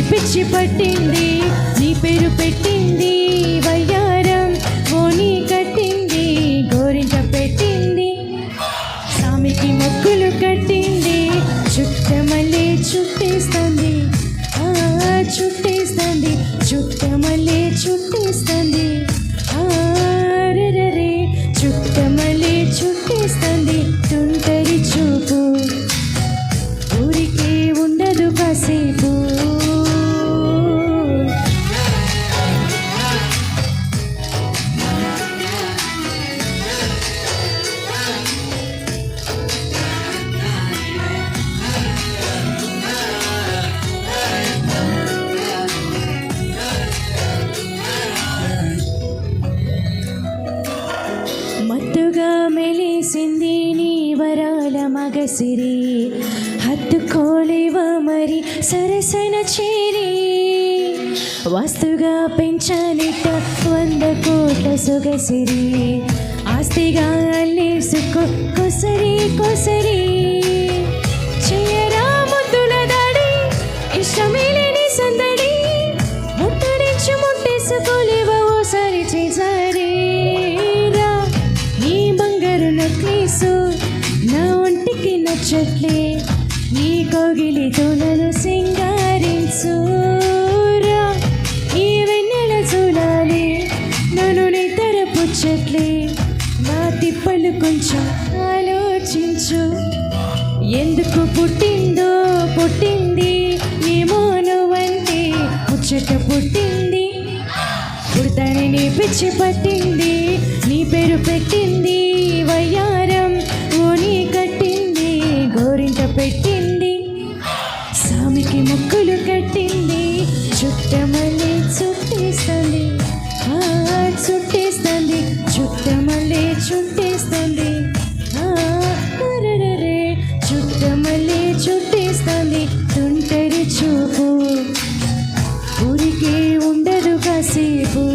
పిచ్చి పట్టింది, నీ పేరు పెట్టింది వయ్యారం, ఓని కట్టింది గోరింట పెట్టింది, సామికి మొక్కులు కట్టింది, చుట్టమల్లే చుట్టేస్తుంది, చుట్టేస్తుంది, చుట్టమల్లే చుట్టేస్తుంది, రే చుట్టమల్లే చుట్టేస్తుంది, తుంటరి చూపు ఊరికే ఉండదు కాసేపు. మత్తుగా మెలిసింది నీ వరాల మగసిరి, హత్తుకోలేవ మరి సరసన చేరి, వాస్తుగా పెంచాలిట 100 కోట్ల సొగసిరి, ఆస్తిగా అల్లేసుకో కొసరి కొసరి, చెయ్యరా ముద్దుల దాడి ఇష్టమే లేని సందడి, ముట్టడించి ముట్టేసుకోలేవ ఓసారి చేసారి, నక్లీసు నా ఒంటికి నచ్చట్లే, నీ కౌగిలితో నన్ను సింగారించు, ఈ వెన్నెల చూడాలి నన్ను నిద్ర పుచ్చట్లే, నా తిప్పలు కొంచెం ఆలోచించు, ఎందుకు పుట్టిందో పుట్టింది ఏమో నువ్వంటే ముచ్చట పుట్టింది, పుడతానే నీ పిచ్చి పట్టింది, నీ పేరు పెట్టింది వయ్యారం, ఓని కట్టింది గోరింట పెట్టింది, సామికి మొక్కులు కట్టింది, చుట్టమల్లే చుట్టేస్తుంది, చుట్టేస్తుంది, చుట్టమల్లే చుట్టేస్తుంది, రే చుట్టమల్లే చుట్టేస్తుంది, తుంటరి చూపు ఊరికే ఉండదు కాసేపు.